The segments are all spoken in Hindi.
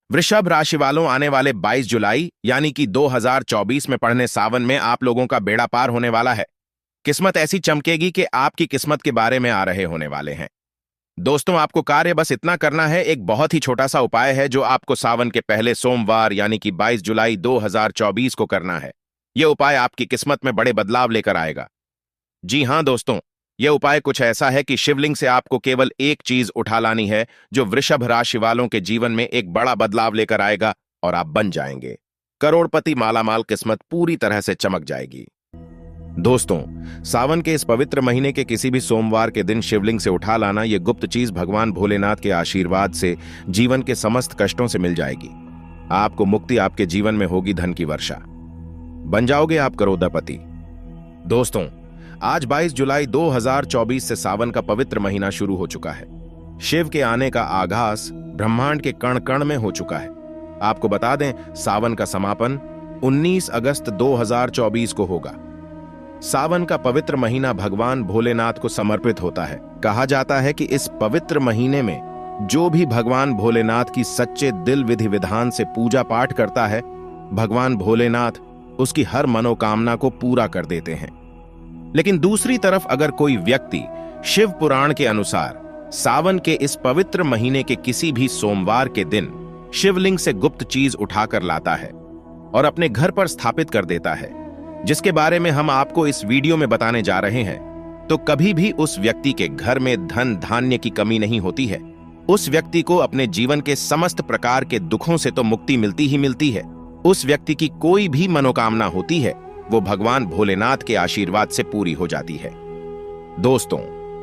वृषभ राशि वालों, आने वाले 22 जुलाई यानी कि 2024 में पड़ने सावन में आप लोगों का बेड़ा पार होने वाला है। किस्मत ऐसी चमकेगी कि आपकी किस्मत के बारे में आ रहे होने वाले हैं। दोस्तों, आपको कार्य बस इतना करना है। एक बहुत ही छोटा सा उपाय है जो आपको सावन के पहले सोमवार यानी कि 22 जुलाई 2024 को करना है। यह उपाय आपकी किस्मत में बड़े बदलाव लेकर आएगा। जी हां दोस्तों, यह उपाय कुछ ऐसा है कि शिवलिंग से आपको केवल एक चीज उठा लानी है जो वृषभ राशि वालों के जीवन में एक बड़ा बदलाव लेकर आएगा और आप बन जाएंगे करोड़पति। मालामाल किस्मत पूरी तरह से चमक जाएगी। दोस्तों, सावन के इस पवित्र महीने के किसी भी सोमवार के दिन शिवलिंग से उठा लाना यह गुप्त चीज भगवान भोलेनाथ के आशीर्वाद से जीवन के समस्त कष्टों से मिल जाएगी। आपको मुक्ति, आपके जीवन में होगी धन की वर्षा, बन जाओगे आप करोड़पति। दोस्तों, आज 22 जुलाई 2024 से सावन का पवित्र महीना शुरू हो चुका है। शिव के आने का आगाज ब्रह्मांड के कण कण में हो चुका है। आपको बता दें, सावन का समापन 19 अगस्त 2024 को होगा। सावन का पवित्र महीना भगवान भोलेनाथ को समर्पित होता है। कहा जाता है कि इस पवित्र महीने में जो भी भगवान भोलेनाथ की सच्चे दिल विधि विधान से पूजा पाठ करता है, भगवान भोलेनाथ उसकी हर मनोकामना को पूरा कर देते हैं। लेकिन दूसरी तरफ अगर कोई व्यक्ति शिव पुराण के अनुसार सावन के इस पवित्र महीने के किसी भी सोमवार के दिन शिवलिंग से गुप्त चीज उठाकर लाता है और अपने घर पर स्थापित कर देता है, जिसके बारे में हम आपको इस वीडियो में बताने जा रहे हैं, तो कभी भी उस व्यक्ति के घर में धन धान्य की कमी नहीं होती है। उस व्यक्ति को अपने जीवन के समस्त प्रकार के दुखों से तो मुक्ति मिलती ही मिलती है। उस व्यक्ति की कोई भी मनोकामना होती है, वो भगवान भोलेनाथ के आशीर्वाद से पूरी हो जाती है। दोस्तों,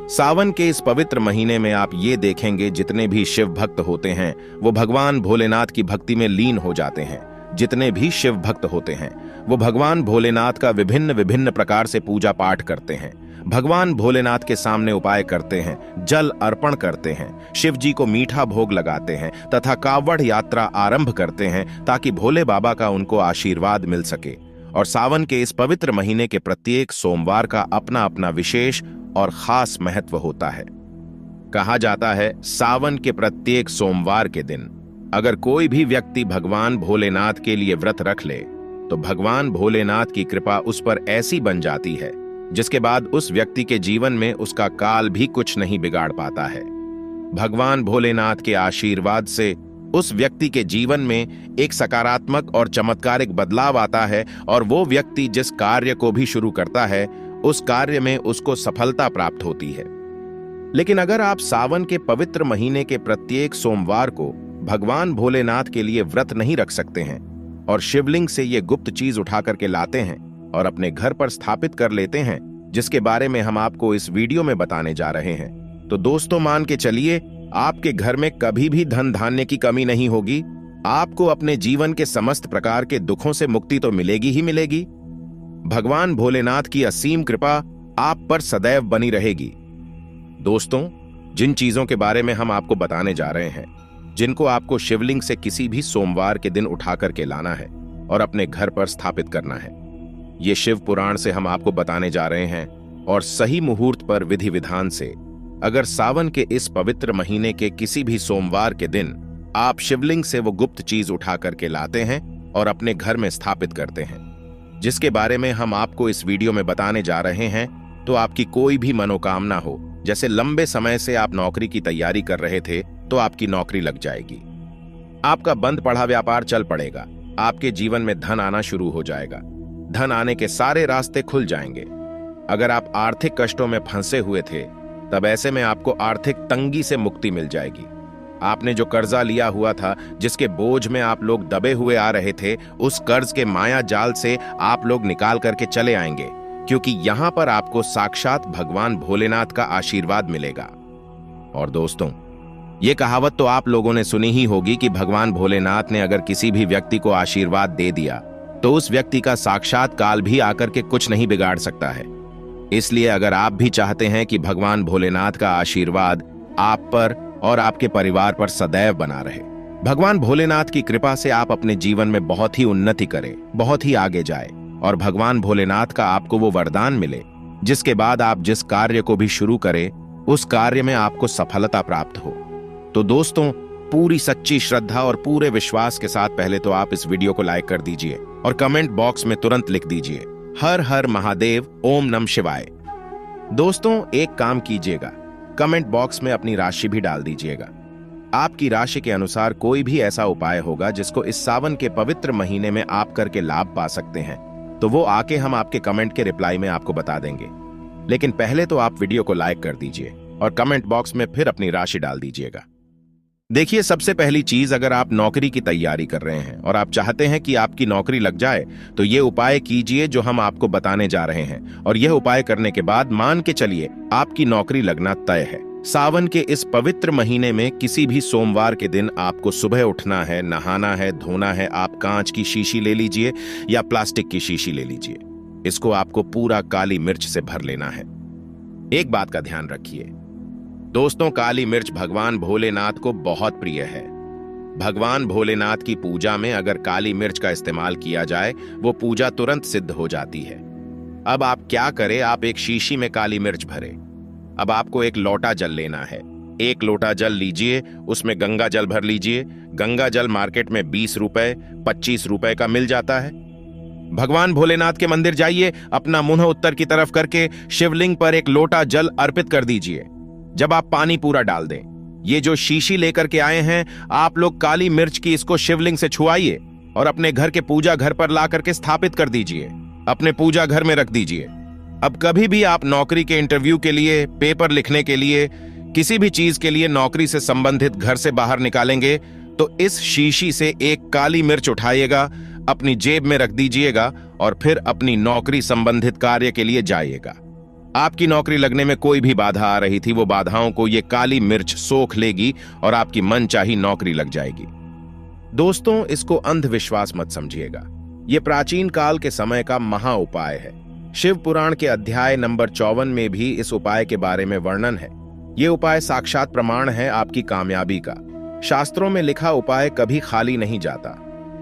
सावन के इस पवित्र महीने में आप ये देखेंगे, जितने भी शिव भक्त होते हैं वो भगवान भोलेनाथ की भक्ति में लीन हो जाते हैं। जितने भी शिव भक्त होते हैं वो भगवान भोलेनाथ का विभिन्न विभिन्न प्रकार से पूजा पाठ करते हैं, भगवान भोलेनाथ के सामने उपाय करते हैं, जल अर्पण करते हैं, शिव जी को मीठा भोग लगाते हैं तथा कावड़ यात्रा आरंभ करते हैं ताकि भोले बाबा का उनको आशीर्वाद मिल सके। और सावन के इस पवित्र महीने के प्रत्येक सोमवार का अपना अपना विशेष और खास महत्व होता है। कहा जाता है, सावन के प्रत्येक सोमवार के दिन अगर कोई भी व्यक्ति भगवान भोलेनाथ के लिए व्रत रख ले तो भगवान भोलेनाथ की कृपा उस पर ऐसी बन जाती है जिसके बाद उस व्यक्ति के जीवन में उसका काल भी कुछ नहीं बिगाड़ पाता है। भगवान भोलेनाथ के आशीर्वाद से उस व्यक्ति के जीवन में एक सकारात्मक और चमत्कारिक बदलाव आता है और वो व्यक्ति जिस कार्य को भी शुरू करता है उस कार्य में उसको सफलता प्राप्त होती है। लेकिन अगर आप सावन के पवित्र महीने के प्रत्येक सोमवार को भगवान भोलेनाथ के लिए व्रत नहीं रख सकते हैं और शिवलिंग से ये गुप्त चीज उठा करके लाते हैं और अपने घर पर स्थापित कर लेते हैं, जिसके बारे में हम आपको इस वीडियो में बताने जा रहे हैं, तो दोस्तों मान के चलिए आपके घर में कभी भी धन धान्य की कमी नहीं होगी। आपको अपने जीवन के समस्त प्रकार के दुखों से मुक्ति तो मिलेगी ही मिलेगी। भगवान भोलेनाथ की असीम कृपा आप पर सदैव बनी रहेगी। दोस्तों, जिन चीजों के बारे में हम आपको बताने जा रहे हैं, जिनको आपको शिवलिंग से किसी भी सोमवार के दिन उठा करके लाना है और अपने घर पर स्थापित करना है, ये शिव पुराण से हम आपको बताने जा रहे हैं। और सही मुहूर्त पर विधि विधान से अगर सावन के इस पवित्र महीने के किसी भी सोमवार के दिन आप शिवलिंग से वो गुप्त चीज उठा करके लाते हैं और अपने घर में स्थापित करते हैं, जिसके बारे में हम आपको इस वीडियो में बताने जा रहे हैं, तो आपकी कोई भी मनोकामना हो, जैसे लंबे समय से आप नौकरी की तैयारी कर रहे थे तो आपकी नौकरी लग जाएगी, आपका बंद पड़ा व्यापार चल पड़ेगा, आपके जीवन में धन आना शुरू हो जाएगा, धन आने के सारे रास्ते खुल जाएंगे। अगर आप आर्थिक कष्टों में फंसे हुए थे तब ऐसे में आपको आर्थिक तंगी से मुक्ति मिल जाएगी। आपने जो कर्जा लिया हुआ था, जिसके बोझ में आप लोग दबे हुए आ रहे थे, उस कर्ज के माया जाल से आप लोग निकाल करके चले आएंगे, क्योंकि यहां पर आपको साक्षात भगवान भोलेनाथ का आशीर्वाद मिलेगा। और दोस्तों, ये कहावत तो आप लोगों ने सुनी ही होगी कि भगवान भोलेनाथ ने अगर किसी भी व्यक्ति को आशीर्वाद दे दिया तो उस व्यक्ति का साक्षात काल भी आकर के कुछ नहीं बिगाड़ सकता है। इसलिए अगर आप भी चाहते हैं कि भगवान भोलेनाथ का आशीर्वाद आप पर और आपके परिवार पर सदैव बना रहे, भगवान भोलेनाथ की कृपा से आप अपने जीवन में बहुत ही उन्नति करें, बहुत ही आगे जाए और भगवान भोलेनाथ का आपको वो वरदान मिले जिसके बाद आप जिस कार्य को भी शुरू करें उस कार्य में आपको सफलता प्राप्त हो, तो दोस्तों पूरी सच्ची श्रद्धा और पूरे विश्वास के साथ पहले तो आप इस वीडियो को लाइक कर दीजिए और कमेंट बॉक्स में तुरंत लिख दीजिए हर हर महादेव, ओम नमः शिवाय। दोस्तों, एक काम कीजिएगा, कमेंट बॉक्स में अपनी राशि भी डाल दीजिएगा। आपकी राशि के अनुसार कोई भी ऐसा उपाय होगा जिसको इस सावन के पवित्र महीने में आप करके लाभ पा सकते हैं, तो वो आके हम आपके कमेंट के रिप्लाई में आपको बता देंगे। लेकिन पहले तो आप वीडियो को लाइक कर दीजिए और कमेंट बॉक्स में फिर अपनी राशि डाल दीजिएगा। देखिए, सबसे पहली चीज, अगर आप नौकरी की तैयारी कर रहे हैं और आप चाहते हैं कि आपकी नौकरी लग जाए, तो ये उपाय कीजिए जो हम आपको बताने जा रहे हैं, और यह उपाय करने के बाद मान के चलिए आपकी नौकरी लगना तय है। सावन के इस पवित्र महीने में किसी भी सोमवार के दिन आपको सुबह उठना है, नहाना है, धोना है। आप कांच की शीशी ले लीजिए या प्लास्टिक की शीशी ले लीजिए। इसको आपको पूरा काली मिर्च से भर लेना है। एक बात का ध्यान रखिए दोस्तों, काली मिर्च भगवान भोलेनाथ को बहुत प्रिय है। भगवान भोलेनाथ की पूजा में अगर काली मिर्च का इस्तेमाल किया जाए, वो पूजा तुरंत सिद्ध हो जाती है। अब आप क्या करें, आप एक शीशी में काली मिर्च भरे। अब आपको एक लोटा जल लेना है। एक लोटा जल लीजिए, उसमें गंगा जल भर लीजिए। गंगा जल मार्केट में 20 रुपए, 25 रुपए का मिल जाता है। भगवान भोलेनाथ के मंदिर जाइए, अपना मुंह उत्तर की तरफ करके शिवलिंग पर एक लोटा जल अर्पित कर दीजिए। जब आप पानी पूरा डाल दें, ये जो शीशी लेकर के आए हैं आप लोग काली मिर्च की, इसको शिवलिंग से छुआइए और अपने घर के पूजा घर पर ला करके स्थापित कर दीजिए। अपने पूजा घर में रख दीजिए। अब कभी भी आप नौकरी के इंटरव्यू के लिए, पेपर लिखने के लिए, किसी भी चीज के लिए नौकरी से संबंधित घर से बाहर निकालेंगे, तो इस शीशी से एक काली मिर्च उठाइएगा, अपनी जेब में रख दीजिएगा और फिर अपनी नौकरी संबंधित कार्य के लिए जाइएगा। आपकी नौकरी लगने में कोई भी बाधा आ रही थी, वो बाधाओं को ये काली मिर्च सोख लेगी और आपकी मनचाही नौकरी लग जाएगी। दोस्तों, इसको अंधविश्वास मत समझिएगा। ये प्राचीन काल के समय का महा उपाय है। शिव पुराण के अध्याय नंबर 54 में भी इस उपाय के बारे में वर्णन है। ये उपाय साक्षात प्रमाण है आपकी कामयाबी का। शास्त्रों में लिखा उपाय कभी खाली नहीं जाता।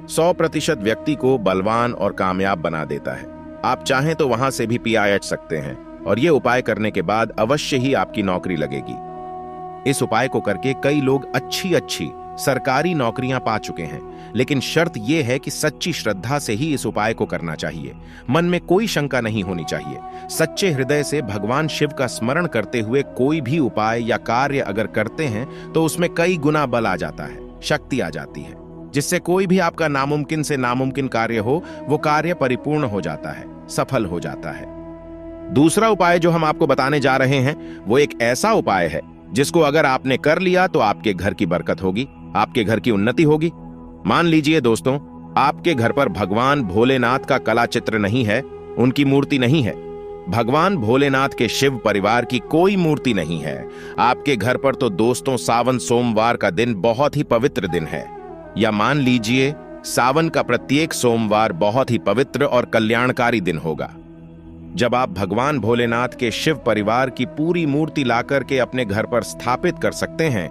100% व्यक्ति को बलवान और कामयाब बना देता है। आप चाहें तो वहां से भी PIH सकते हैं और ये उपाय करने के बाद अवश्य ही आपकी नौकरी लगेगी। इस उपाय को करके कई लोग अच्छी सरकारी नौकरियां पा चुके हैं, लेकिन शर्त यह है कि सच्ची श्रद्धा से ही इस उपाय को करना चाहिए। मन में कोई शंका नहीं होनी चाहिए। सच्चे हृदय से भगवान शिव का स्मरण करते हुए कोई भी उपाय या कार्य अगर करते हैं तो उसमें कई गुना बल आ जाता है, शक्ति आ जाती है, जिससे कोई भी आपका नामुमकिन से नामुमकिन कार्य हो, वो कार्य परिपूर्ण हो जाता है, सफल हो जाता है। दूसरा उपाय जो हम आपको बताने जा रहे हैं, वो एक ऐसा उपाय है जिसको अगर आपने कर लिया तो आपके घर की बरकत होगी, आपके घर की उन्नति होगी। मान लीजिए दोस्तों, आपके घर पर भगवान भोलेनाथ का कला चित्र नहीं है, उनकी मूर्ति नहीं है। भगवान भोलेनाथ के शिव परिवार की कोई मूर्ति नहीं है आपके घर पर, तो दोस्तों सावन सोमवार का दिन बहुत ही पवित्र दिन है। या मान लीजिए सावन का प्रत्येक सोमवार बहुत ही पवित्र और कल्याणकारी दिन होगा, जब आप भगवान भोलेनाथ के शिव परिवार की पूरी मूर्ति लाकर के अपने घर पर स्थापित कर सकते हैं।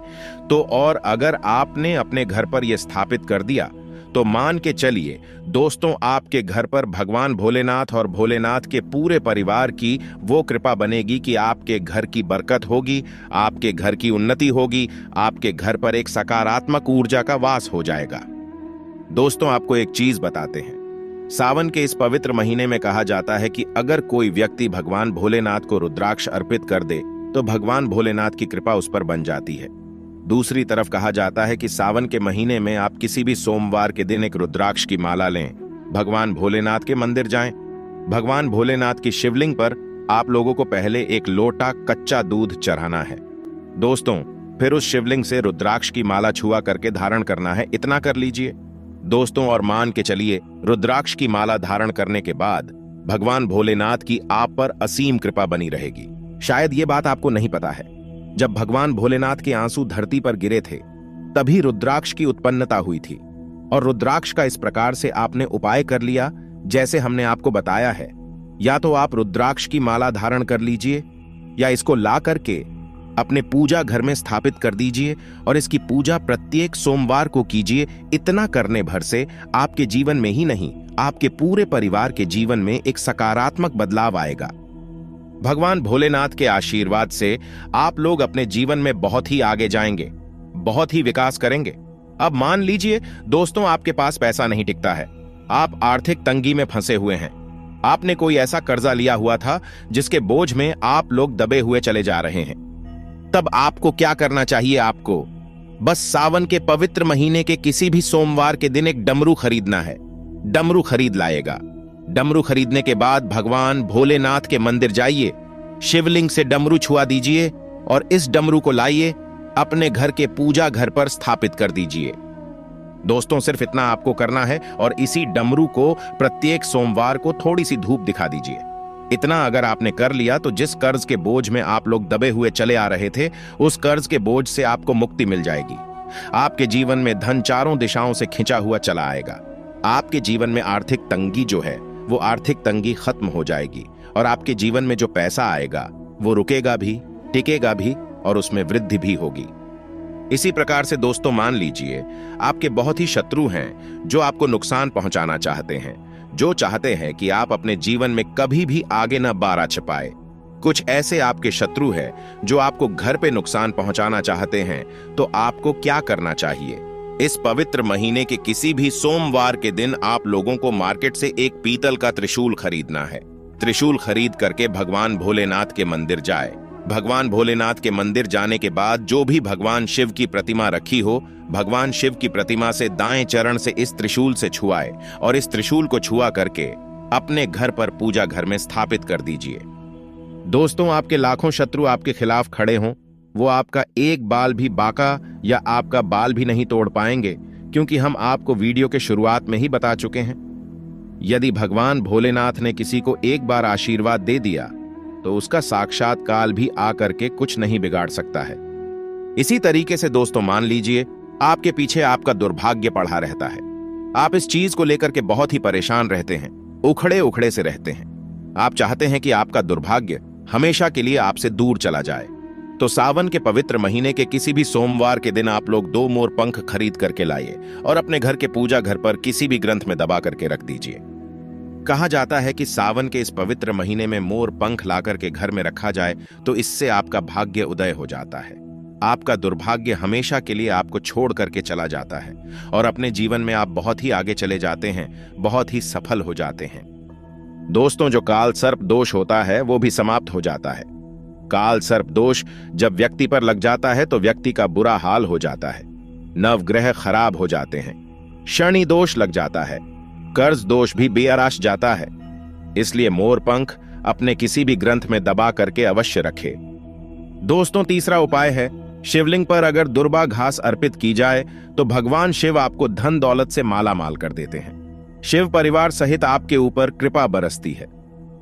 तो और अगर आपने अपने घर पर यह स्थापित कर दिया, तो मान के चलिए दोस्तों, आपके घर पर भगवान भोलेनाथ और भोलेनाथ के पूरे परिवार की वो कृपा बनेगी कि आपके घर की बरकत होगी, आपके घर की उन्नति होगी, आपके घर पर एक सकारात्मक ऊर्जा का वास हो जाएगा। दोस्तों, आपको एक चीज बताते हैं, सावन के इस पवित्र महीने में कहा जाता है कि अगर कोई व्यक्ति भगवान भोलेनाथ को रुद्राक्ष अर्पित कर दे तो भगवान भोलेनाथ की कृपा उस पर बन जाती है। दूसरी तरफ कहा जाता है कि सावन के महीने में आप किसी भी सोमवार के दिन एक रुद्राक्ष की माला लें, भगवान भोलेनाथ के मंदिर जाएं। भगवान भोलेनाथ की शिवलिंग पर आप लोगों को पहले एक लोटा कच्चा दूध चढ़ाना है दोस्तों, फिर उस शिवलिंग से रुद्राक्ष की माला छुआ करके धारण करना है। इतना कर लीजिए दोस्तों, और मान के चलिए रुद्राक्ष की माला धारण करने के बाद भगवान भोलेनाथ की आप पर असीम कृपा बनी रहेगी। शायद ये बात आपको नहीं पता है, जब भगवान भोलेनाथ के आंसू धरती पर गिरे थे तभी रुद्राक्ष की उत्पन्नता हुई थी। और रुद्राक्ष का इस प्रकार से आपने उपाय कर लिया जैसे हमने आपको बताया है। या तो आप रुद्राक्ष की माला धारण कर लीजिए या इसको ला करके अपने पूजा घर में स्थापित कर दीजिए और इसकी पूजा प्रत्येक सोमवार को कीजिए। इतना करने भर से आपके जीवन में ही नहीं, आपके पूरे परिवार के जीवन में एक सकारात्मक बदलाव आएगा। भगवान भोलेनाथ के आशीर्वाद से आप लोग अपने जीवन में बहुत ही आगे जाएंगे। बहुत ही विकास करेंगे। अब मान लीजिए दोस्तों, आपके पास पैसा नहीं टिकता है, आप आर्थिक तंगी में फंसे हुए हैं। आपने कोई ऐसा कर्जा लिया हुआ था जिसके बोझ में आप लोग दबे हुए चले जा रहे हैं। तब आपको क्या करना चाहिए? आपको बस सावन के पवित्र महीने के किसी भी सोमवार के दिन एक डमरू खरीदना है। डमरू खरीद लाएगा। डमरू खरीदने के बाद भगवान भोलेनाथ के मंदिर जाइए, शिवलिंग से डमरू छुआ दीजिए और इस डमरू को लाइए, अपने घर के पूजा घर पर स्थापित कर दीजिए। दोस्तों, सिर्फ इतना आपको करना है और इसी डमरू को प्रत्येक सोमवार को थोड़ी सी धूप दिखा दीजिए। इतना अगर आपने कर लिया तो जिस कर्ज के बोझ में आप लोग दबे हुए चले आ रहे थे, उस कर्ज के बोझ से आपको मुक्ति मिल जाएगी। आपके जीवन में धन चारों दिशाओं से खिंचा हुआ चला आएगा। आपके जीवन में आर्थिक तंगी जो है वो आर्थिक तंगी खत्म हो जाएगी और आपके जीवन में जो पैसा आएगा वो रुकेगा भी, टिकेगा भी और उसमें वृद्धि भी होगी। इसी प्रकार से दोस्तों, मान लीजिए आपके बहुत ही शत्रु हैं जो आपको नुकसान पहुंचाना चाहते हैं, जो चाहते हैं कि आप अपने जीवन में कभी भी आगे न बारा छपाए। कुछ ऐसे आपके शत्रु हैं जो आपको घर पे नुकसान पहुंचाना चाहते हैं। तो आपको क्या करना चाहिए? इस पवित्र महीने के किसी भी सोमवार के दिन आप लोगों को मार्केट से एक पीतल का त्रिशूल खरीदना है। त्रिशूल खरीद करके भगवान भोलेनाथ के मंदिर जाए। भगवान भोलेनाथ के मंदिर जाने के बाद जो भी भगवान शिव की प्रतिमा रखी हो, भगवान शिव की प्रतिमा से दाएं चरण से इस त्रिशूल से छुआए और इस त्रिशूल को छुआ करके अपने घर पर पूजा घर में स्थापित कर दीजिए। दोस्तों, आपके लाखों शत्रु आपके खिलाफ खड़े हों, वो आपका एक बाल भी बांका या आपका बाल भी नहीं तोड़ पाएंगे, क्योंकि हम आपको वीडियो के शुरुआत में ही बता चुके हैं। यदि भगवान भोलेनाथ ने किसी को एक बार आशीर्वाद दे दिया तो उसका साक्षात काल भी आकर के कुछ नहीं बिगाड़ सकता है। इसी तरीके से दोस्तों, मान लीजिए आपके पीछे आपका दुर्भाग्य पड़ा रहता है। आप इस चीज को लेकर के बहुत ही परेशान रहते हैं, उखड़े उखड़े से रहते हैं। आप चाहते हैं कि आपका दुर्भाग्य हमेशा के लिए आपसे दूर चला जाए। तो सावन के पवित्र महीने के किसी भी सोमवार के दिन आप लोग 2 मोर पंख खरीद करके लाइए और अपने घर के पूजा घर पर किसी भी ग्रंथ में दबा करके रख दीजिए। कहा जाता है कि सावन के इस पवित्र महीने में मोर पंख लाकर के घर में रखा जाए तो इससे आपका भाग्य उदय हो जाता है। आपका दुर्भाग्य हमेशा के लिए आपको छोड़ करके चला जाता है और अपने जीवन में आप बहुत ही आगे चले जाते हैं, बहुत ही सफल हो जाते हैं। दोस्तों, जो काल सर्प दोष होता है वो भी समाप्त हो जाता है। काल सर्प दोष जब व्यक्ति पर लग जाता है तो व्यक्ति का बुरा हाल हो जाता है, नवग्रह खराब हो जाते हैं, शनि दोष लग जाता है, कर्ज दोष भी बेआराश जाता है। इसलिए मोर पंख अपने किसी भी ग्रंथ में दबा करके अवश्य रखे। दोस्तों, तीसरा उपाय है, शिवलिंग पर अगर दुर्बा घास अर्पित की जाए तो भगवान शिव आपको धन दौलत से माला माल कर देते हैं। शिव परिवार सहित आपके ऊपर कृपा बरसती है।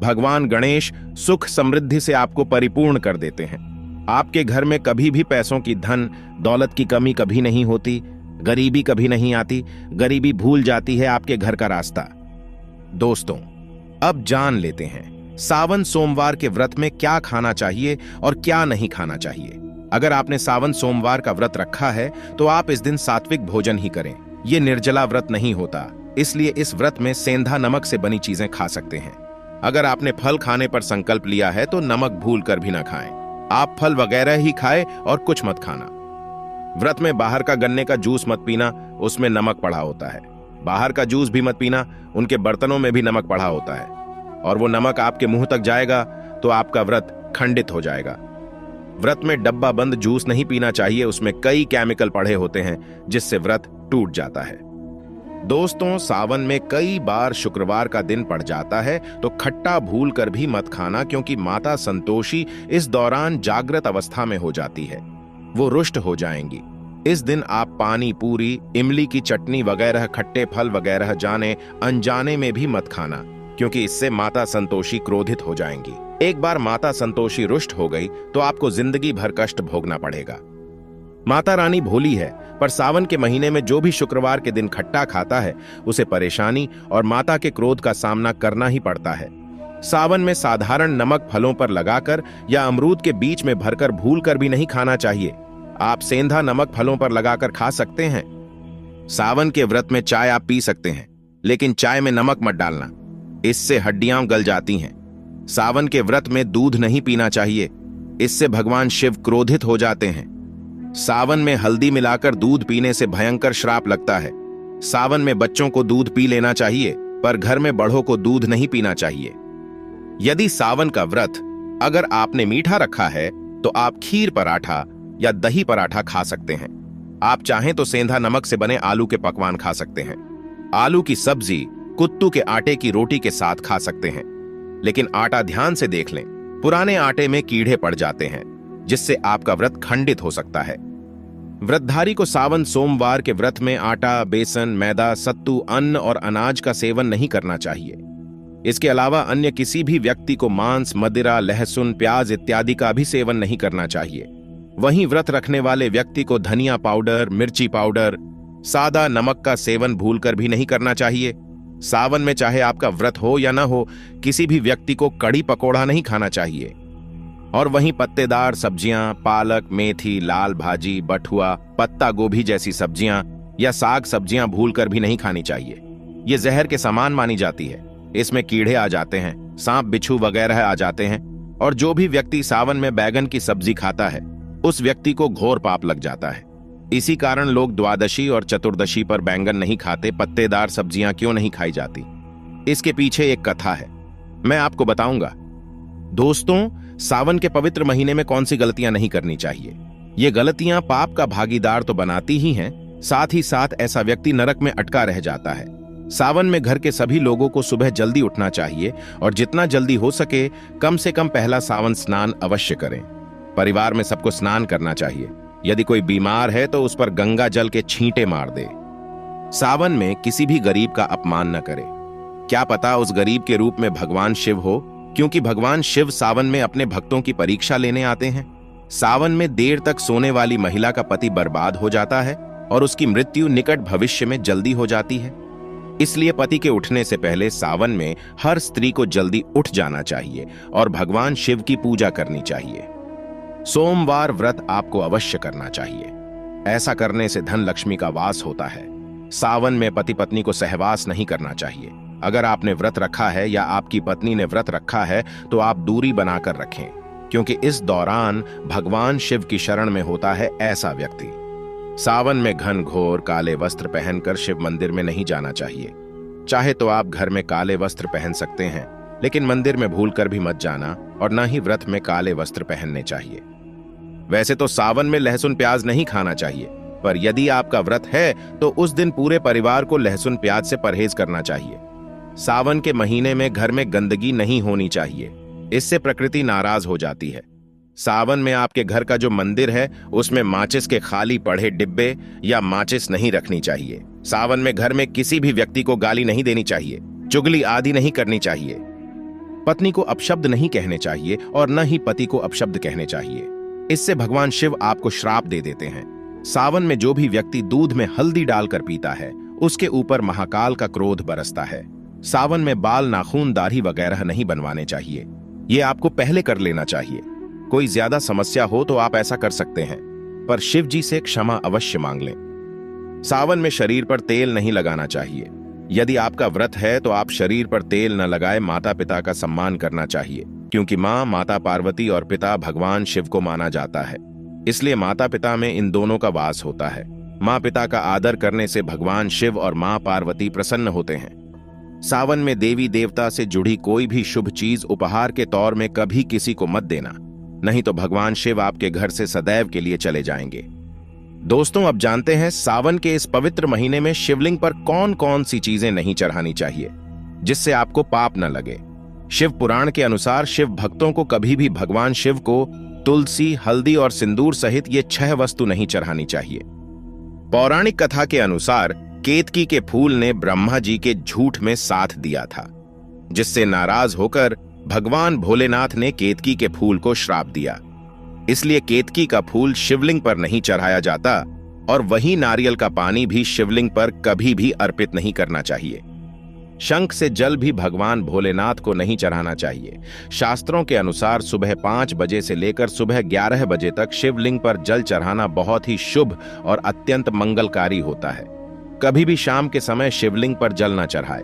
भगवान गणेश सुख समृद्धि से आपको परिपूर्ण कर देते हैं। आपके घर में कभी भी पैसों की, धन दौलत की कमी कभी नहीं होती, गरीबी कभी नहीं आती, गरीबी भूल जाती है आपके घर का रास्ता। दोस्तों, अब जान लेते हैं सावन सोमवार के व्रत में क्या खाना चाहिए और क्या नहीं खाना चाहिए। अगर आपने सावन सोमवार का व्रत रखा है तो आप इस दिन सात्विक भोजन ही करें। ये निर्जला व्रत नहीं होता, इसलिए इस व्रत में सेंधा नमक से बनी चीजें खा सकते हैं। अगर आपने फल खाने पर संकल्प लिया है तो नमक भूल कर भी ना खाएं। आप फल वगैरह ही खाएं और कुछ मत खाना। व्रत में बाहर का गन्ने का जूस मत पीना, उसमें नमक पड़ा होता है। बाहर का जूस भी मत पीना, उनके बर्तनों में भी नमक पड़ा होता है और वो नमक आपके मुंह तक जाएगा तो आपका व्रत खंडित हो जाएगा। व्रत में डब्बा बंद जूस नहीं पीना चाहिए, उसमें कई केमिकल पड़े होते हैं जिससे व्रत टूट जाता है। दोस्तों, सावन में कई बार शुक्रवार का दिन पड़ जाता है तो खट्टा भूल कर भी मत खाना, क्योंकि माता संतोषी इस दौरान जागृत अवस्था में हो जाती है, वो रुष्ट हो जाएंगी। इस दिन आप पानी पूरी, इमली की चटनी वगैरह, खट्टे फल वगैरह जाने अनजाने में भी मत खाना, क्योंकि इससे माता संतोषी क्रोधित हो जाएंगी। एक बार माता संतोषी रुष्ट हो गई तो आपको जिंदगी भर कष्ट भोगना पड़ेगा। माता रानी भोली है, पर सावन के महीने में जो भी शुक्रवार के दिन खट्टा खाता है उसे परेशानी और माता के क्रोध का सामना करना ही पड़ता है। सावन में साधारण नमक फलों पर लगाकर या अमरूद के बीच में भरकर भूल कर भी नहीं खाना चाहिए। आप सेंधा नमक फलों पर लगाकर खा सकते हैं। सावन के व्रत में चाय आप पी सकते हैं, लेकिन चाय में नमक मत डालना, इससे हड्डियां गल जाती हैं। सावन के व्रत में दूध नहीं पीना चाहिए, इससे भगवान शिव क्रोधित हो जाते हैं। सावन में हल्दी मिलाकर दूध पीने से भयंकर श्राप लगता है। सावन में बच्चों को दूध पी लेना चाहिए, पर घर में बड़ों को दूध नहीं पीना चाहिए। यदि सावन का व्रत अगर आपने मीठा रखा है तो आप खीर पराठा या दही पराठा खा सकते हैं। आप चाहें तो सेंधा नमक से बने आलू के पकवान खा सकते हैं। आलू की सब्जी कुत्तू के आटे की रोटी के साथ खा सकते हैं। लेकिन आटा ध्यान से देख लें, पुराने आटे में कीड़े पड़ जाते हैं, जिससे आपका व्रत खंडित हो सकता है। व्रतधारी को सावन सोमवार के व्रत में आटा, बेसन, मैदा, सत्तू, अन्न और अनाज का सेवन नहीं करना चाहिए। इसके अलावा अन्य किसी भी व्यक्ति को मांस, मदिरा, लहसुन, प्याज इत्यादि का भी सेवन नहीं करना चाहिए। वहीं व्रत रखने वाले व्यक्ति को धनिया पाउडर, मिर्ची पाउडर, सादा नमक का सेवन भूलकर भी नहीं करना चाहिए। सावन में चाहे आपका व्रत हो या न हो, किसी भी व्यक्ति को कड़ी पकोड़ा नहीं खाना चाहिए। और वहीं पत्तेदार सब्जियां, पालक, मेथी, लाल भाजी, बथुआ, पत्ता गोभी जैसी सब्जियां या साग सब्जियां भूलकर भी नहीं खानी चाहिए। ये जहर के समान मानी जाती है। इसमें कीड़े आ जाते हैं, सांप, बिच्छू वगैरह आ जाते हैं। और जो भी व्यक्ति सावन में बैगन की सब्जी खाता है, उस व्यक्ति को घोर पाप लग जाता है। इसी कारण लोग द्वादशी और चतुर्दशी पर बैंगन नहीं खाते। पत्तेदार सब्जियां क्यों नहीं खाई जाती, इसके पीछे एक कथा है, मैं आपको बताऊंगा। दोस्तों, सावन के पवित्र महीने में कौन सी गलतियां नहीं करनी चाहिए? ये गलतियां पाप का भागीदार तो बनाती ही हैं, साथ ही साथ ऐसा व्यक्ति नरक में अटका रह जाता है। सावन में घर के सभी लोगों को सुबह जल्दी उठना चाहिए और जितना जल्दी हो सके कम से कम पहला सावन स्नान अवश्य करें। परिवार में सबको स्नान करना चाहिए। यदि कोई बीमार है तो उस पर गंगा जल के छींटे मार दे। सावन में किसी भी गरीब का अपमान न करे। क्या पता उस गरीब के रूप में भगवान शिव हो, क्योंकि भगवान शिव सावन में अपने भक्तों की परीक्षा लेने आते हैं। सावन में देर तक सोने वाली महिला का पति बर्बाद हो जाता है और उसकी मृत्यु निकट भविष्य में जल्दी हो जाती है। इसलिए पति के उठने से पहले सावन में हर स्त्री को जल्दी उठ जाना चाहिए और भगवान शिव की पूजा करनी चाहिए। सोमवार व्रत आपको अवश्य करना चाहिए। ऐसा करने से धन लक्ष्मी का वास होता है। सावन में पति पत्नी को सहवास नहीं करना चाहिए। अगर आपने व्रत रखा है या आपकी पत्नी ने व्रत रखा है तो आप दूरी बनाकर रखें, क्योंकि इस दौरान भगवान शिव की शरण में होता है ऐसा व्यक्ति। सावन में घनघोर काले वस्त्र पहनकर शिव मंदिर में नहीं जाना चाहिए। चाहे तो आप घर में काले वस्त्र पहन सकते हैं, लेकिन मंदिर में भूलकर भी मत जाना और न ही व्रत में काले वस्त्र पहनने चाहिए। वैसे तो सावन में लहसुन प्याज नहीं खाना चाहिए, पर यदि आपका व्रत है तो उस दिन पूरे परिवार को लहसुन प्याज से परहेज करना चाहिए। सावन के महीने में घर में गंदगी नहीं होनी चाहिए, इससे प्रकृति नाराज हो जाती है। सावन में आपके घर का जो मंदिर है उसमें माचिस के खाली पड़े डिब्बे या माचिस नहीं रखनी चाहिए। सावन में घर में किसी भी व्यक्ति को गाली नहीं देनी चाहिए, चुगली आदि नहीं करनी चाहिए। पत्नी को अपशब्द नहीं कहने चाहिए और न ही पति को अपशब्द कहने चाहिए। इससे भगवान शिव आपको श्राप दे देते हैं। सावन में जो भी व्यक्ति दूध में हल्दी डालकर पीता है उसके ऊपर महाकाल का क्रोध बरसता है। सावन में बाल, नाखून, दाढ़ी वगैरह नहीं बनवाने चाहिए। ये आपको पहले कर लेना चाहिए। कोई ज्यादा समस्या हो तो आप ऐसा कर सकते हैं, पर शिव जी से क्षमा अवश्य मांग लें। सावन में शरीर पर तेल नहीं लगाना चाहिए। यदि आपका व्रत है तो आप शरीर पर तेल न लगाए। माता पिता का सम्मान करना चाहिए, क्योंकि माँ, माता पार्वती और पिता भगवान शिव को माना जाता है। इसलिए माता पिता में इन दोनों का वास होता है। माँ पिता का आदर करने से भगवान शिव और माँ पार्वती प्रसन्न होते हैं। सावन में देवी देवता से जुड़ी कोई भी शुभ चीज उपहार के तौर में कभी किसी को मत देना, नहीं तो भगवान शिव आपके घर से सदैव के लिए चले जाएंगे। दोस्तों, अब जानते हैं सावन के इस पवित्र महीने में शिवलिंग पर कौन कौन सी चीजें नहीं चढ़ानी चाहिए जिससे आपको पाप न लगे। शिव पुराण के अनुसार शिव भक्तों को कभी भी भगवान शिव को तुलसी, हल्दी और सिंदूर सहित ये 6 वस्तु नहीं चढ़ानी चाहिए। पौराणिक कथा के अनुसार केतकी के फूल ने ब्रह्मा जी के झूठ में साथ दिया था, जिससे नाराज होकर भगवान भोलेनाथ ने केतकी के फूल को श्राप दिया। इसलिए केतकी का फूल शिवलिंग पर नहीं चढ़ाया जाता और वही नारियल का पानी भी शिवलिंग पर कभी भी अर्पित नहीं करना चाहिए। शंख से जल भी भगवान भोलेनाथ को नहीं चढ़ाना चाहिए। शास्त्रों के अनुसार सुबह 5 बजे से लेकर सुबह 11 बजे तक शिवलिंग पर जल चढ़ाना बहुत ही शुभ और अत्यंत मंगलकारी होता है। कभी भी शाम के समय शिवलिंग पर जल न चढ़ाए।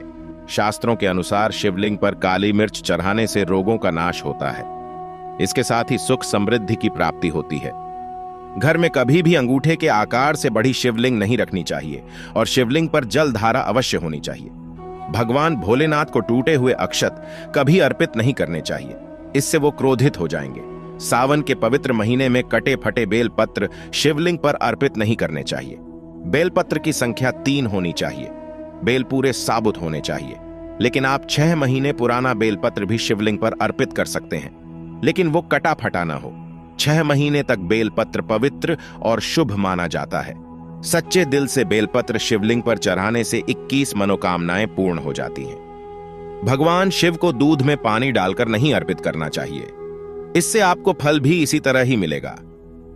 शास्त्रों के अनुसार शिवलिंग पर काली मिर्च चढ़ाने से रोगों का नाश होता है। इसके साथ ही सुख समृद्धि की प्राप्ति होती है। घर में कभी भी अंगूठे के आकार से बड़ी शिवलिंग नहीं रखनी चाहिए और शिवलिंग पर जल धारा अवश्य होनी चाहिए। भगवान भोलेनाथ को टूटे हुए अक्षत कभी अर्पित नहीं करने चाहिए, इससे वो क्रोधित हो जाएंगे। सावन के पवित्र महीने में कटे फटे बेलपत्र शिवलिंग पर अर्पित नहीं करने चाहिए। बेलपत्र की संख्या 3 होनी चाहिए। बेल पूरे साबुत होने चाहिए, लेकिन आप 6 महीने पुराना बेलपत्र भी शिवलिंग पर अर्पित कर सकते हैं, लेकिन वो कटा फटा ना हो। 6 महीने तक बेलपत्र पवित्र और शुभ माना जाता है। सच्चे दिल से बेलपत्र शिवलिंग पर चढ़ाने से 21 मनोकामनाएं पूर्ण हो जाती हैं। भगवान शिव को दूध में पानी डालकर नहीं अर्पित करना चाहिए, इससे आपको फल भी इसी तरह ही मिलेगा।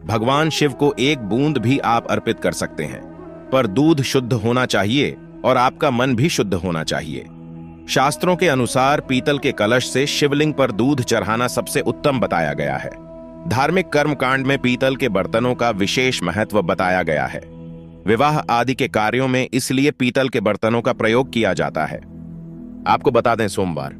भगवान शिव को 1 बूंद भी आप अर्पित कर सकते हैं, पर दूध शुद्ध होना चाहिए और आपका मन भी शुद्ध होना चाहिए। शास्त्रों के अनुसार पीतल के कलश से शिवलिंग पर दूध चढ़ाना सबसे उत्तम बताया गया है। धार्मिक कर्मकांड में पीतल के बर्तनों का विशेष महत्व बताया गया है। विवाह आदि के कार्यों में इसलिए पीतल के बर्तनों का प्रयोग किया जाता है। आपको बता दें, सोमवार